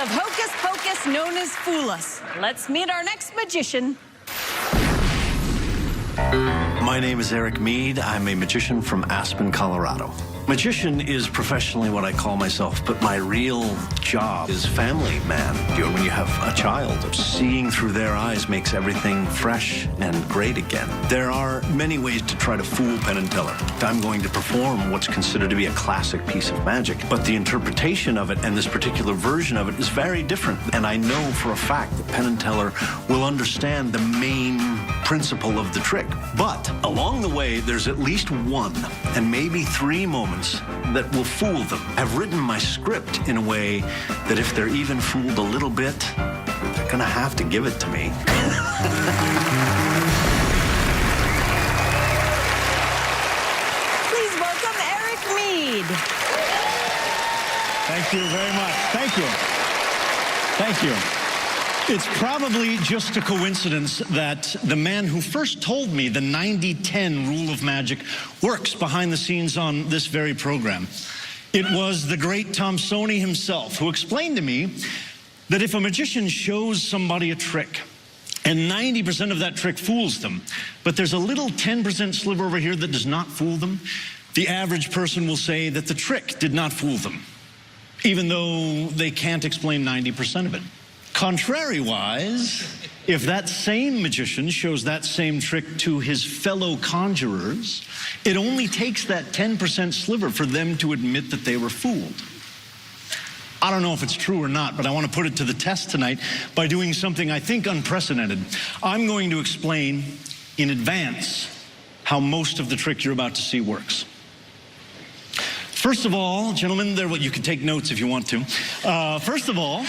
of Hocus Pocus known as Fool Us. Let's meet our next magician. My name is Eric Mead. I'm a magician from Aspen, Colorado. Magician is professionally what I call myself, but my real job is family man. When you have a child, seeing through their eyes makes everything fresh and great again. There are many ways to try to fool Penn and Teller. I'm going to perform what's considered to be a classic piece of magic, but the interpretation of it and this particular version of it is very different. And I know for a fact that Penn and Teller will understand the main principle of the trick. But along the way, there's at least one and maybe three moments that will fool them. I've written my script in a way that if they're even fooled a little bit, they're gonna have to give it to me. Please welcome Eric Mead. Thank you very much. Thank you. Thank you. It's probably just a coincidence that the man who first told me the 90-10 rule of magic works behind the scenes on this very program. It was the great Thompsoni himself who explained to me that if a magician shows somebody a trick and 90% of that trick fools them, but there's a little 10% sliver over here that does not fool them, the average person will say that the trick did not fool them, even though they can't explain 90% of it. Contrary-wise, if that same magician shows that same trick to his fellow conjurers, it only takes that 10% sliver for them to admit that they were fooled. I don't know if it's true or not, but I want to put it to the test tonight by doing something I think unprecedented. I'm going to explain in advance how most of the trick you're about to see works. First of all, gentlemen, you can take notes if you want to. First of all,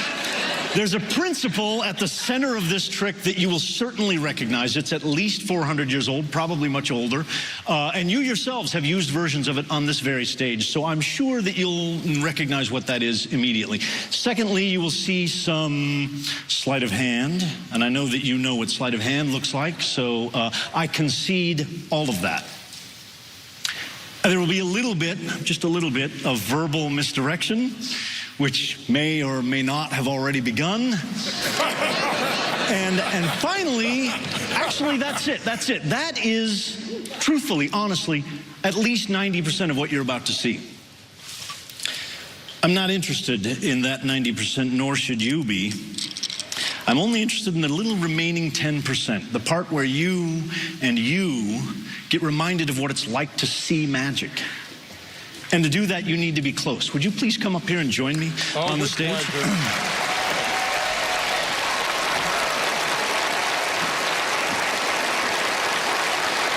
there's a principle at the center of this trick that you will certainly recognize. It's at least 400 years old, probably much older. And you yourselves have used versions of it on this very stage, so I'm sure that you'll recognize what that is immediately. Secondly, you will see some sleight of hand, and I know that you know what sleight of hand looks like, so I concede all of that. There will be a little bit, just a little bit, of verbal misdirection, which may or may not have already begun. And finally, actually, that's it. That is, truthfully, honestly, at least 90% of what you're about to see. I'm not interested in that 90%, nor should you be. I'm only interested in the little remaining 10%, the part where you get reminded of what it's like to see magic. And to do that, you need to be close. Would you please come up here and join me on the stage?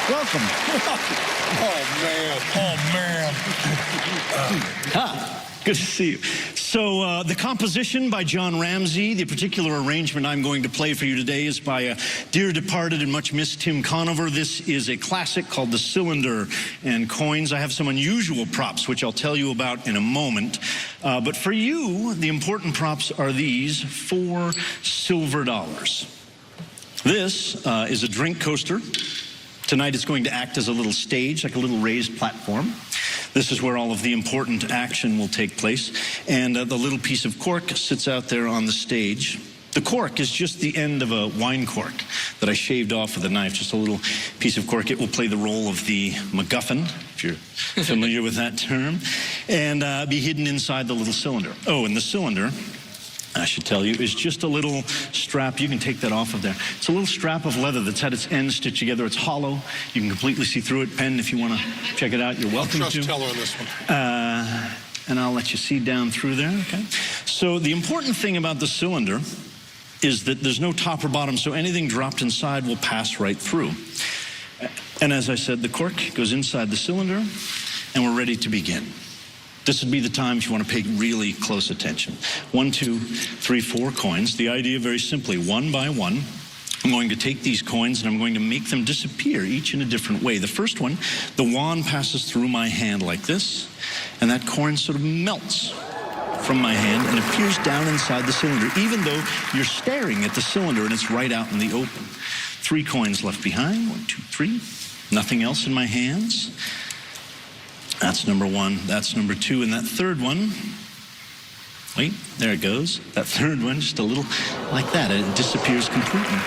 Welcome. Oh, man. Good to see you. So the composition by John Ramsey, the particular arrangement I'm going to play for you today is by a dear departed and much missed Tim Conover. This is a classic called The Cylinder and Coins. I have some unusual props, which I'll tell you about in a moment. But for you, the important props are these 4 silver dollars. This is a drink coaster. Tonight it's going to act as a little stage, like a little raised platform. This is where all of the important action will take place. And the little piece of cork sits out there on the stage. The cork is just the end of a wine cork that I shaved off with a knife, just a little piece of cork. It will play the role of the MacGuffin, if you're familiar with that term, and be hidden inside the little cylinder. Oh, and the cylinder, I should tell you, is just a little strap. You can take that off of there. It's a little strap of leather that's had its ends stitched together. It's hollow. You can completely see through it. Penn, if you want to check it out, you're welcome to. I'll trust Teller on this one. And I'll let you see down through there, okay? So the important thing about the cylinder is that there's no top or bottom, so anything dropped inside will pass right through. And as I said, the cork goes inside the cylinder, and we're ready to begin. This would be the time if you want to pay really close attention. 1, 2, 3, 4 coins. The idea, very simply, one by one, I'm going to take these coins and I'm going to make them disappear, each in a different way. The first one, the wand passes through my hand like this, and that coin sort of melts from my hand and appears down inside the cylinder, even though you're staring at the cylinder and it's right out in the open. 3 coins left behind. 1, 2, 3. Nothing else in my hands. That's number 1, that's number 2, and that third one Wait, there it goes. That third one, just a little like that. It disappears completely.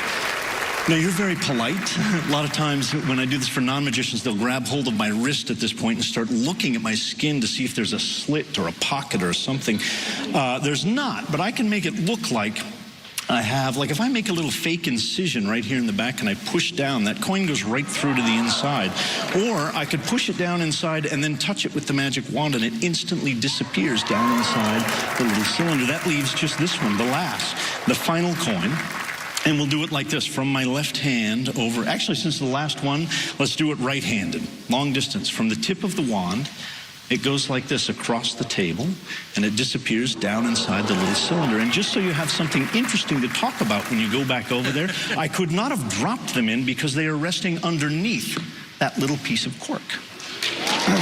Now, you're very polite. A lot of times when I do this for non-magicians, they'll grab hold of my wrist at this point and start looking at my skin to see if there's a slit or a pocket or something. There's not, but I can make it look like I have, like if I make a little fake incision right here in the back and I push down, that coin goes right through to the inside. Or I could push it down inside and then touch it with the magic wand and it instantly disappears down inside the little cylinder. That leaves just this one, the final coin. And we'll do it like this, from my left hand over, actually since the last one, let's do it right-handed, long distance. From the tip of the wand, it goes like this across the table, and it disappears down inside the little cylinder. And just so you have something interesting to talk about when you go back over there, I could not have dropped them in because they are resting underneath that little piece of cork. Thank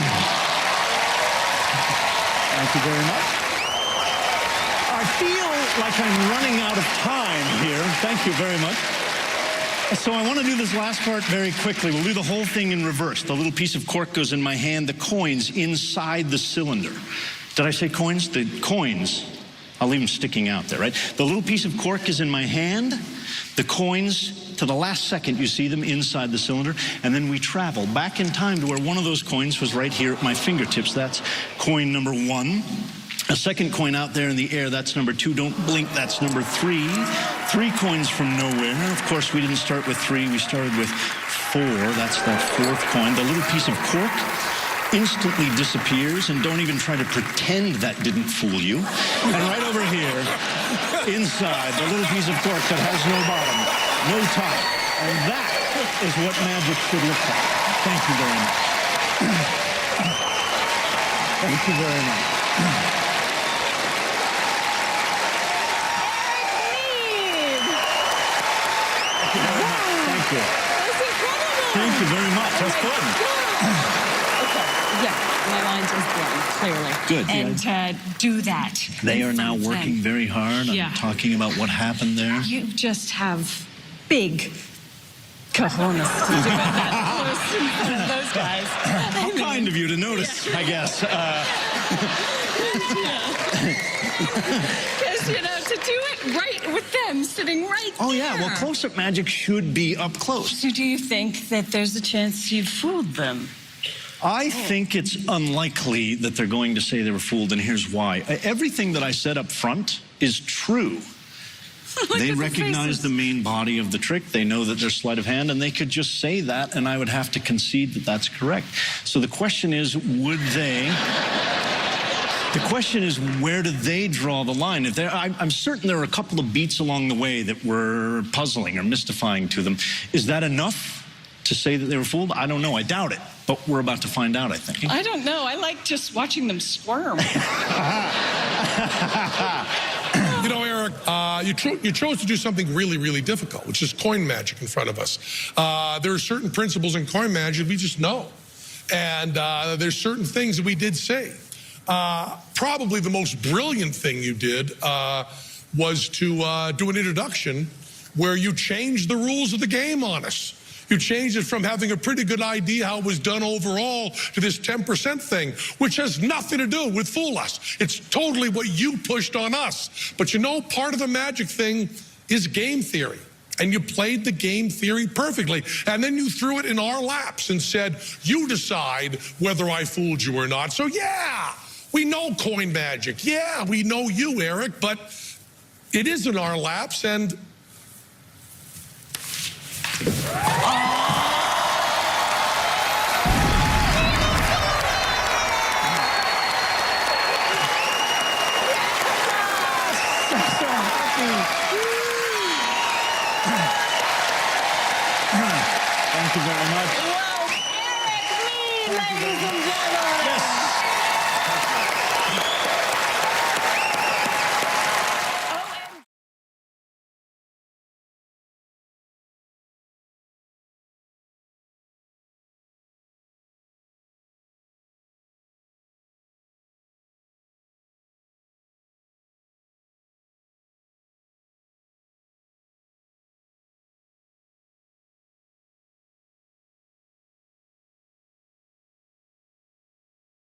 you very much. I feel like I'm running out of time here. Thank you very much. So I want to do this last part very quickly. We'll do the whole thing in reverse. The little piece of cork goes in my hand, the coins inside the cylinder. Did I say coins? The coins, I'll leave them sticking out there, right? The little piece of cork is in my hand, the coins, to the last second you see them inside the cylinder, and then we travel back in time to where one of those coins was right here at my fingertips. That's coin number 1. A second coin out there in the air, that's number 2. Don't blink, that's number 3. 3 coins from nowhere. Of course, we didn't start with 3, we started with 4. That's that 4th coin. The little piece of cork instantly disappears, and don't even try to pretend that didn't fool you. And right over here, inside, the little piece of cork that has no bottom, no top. And that is what magic should look like. Thank you very much. Thank you very much. Thank you. That's incredible. Thank you very much. That's fun. Okay, yeah, my mind is blown, clearly. Good. And do that. They are now working very hard on talking about what happened there. You just have big cojones to do it that close in front of those guys. How kind of you to notice, I guess. Because, to do it right with them sitting right there. Oh, yeah. Well, close-up magic should be up close. So do you think that there's a chance you fooled them? I think it's unlikely that they're going to say they were fooled, and here's why. Everything that I said up front is true. They recognize the main body of the trick. They know that there's sleight of hand, and they could just say that, and I would have to concede that that's correct. So the question is, would they... The question is, where do they draw the line? If I'm certain there are a couple of beats along the way that were puzzling or mystifying to them. Is that enough to say that they were fooled? I don't know. I doubt it. But we're about to find out, I think. I don't know. I like just watching them squirm. Eric, you chose to do something really, really difficult, which is coin magic in front of us. There are certain principles in coin magic we just know. And there's certain things that we did say. Probably the most brilliant thing you did was to do an introduction where you changed the rules of the game on us. You changed it from having a pretty good idea how it was done overall to this 10% thing, which has nothing to do with Fool Us. It's totally what you pushed on us. But part of the magic thing is game theory. And you played the game theory perfectly. And then you threw it in our laps and said, you decide whether I fooled you or not. So yeah, we know coin magic. Yeah, we know you, Eric, but it is in our laps, and...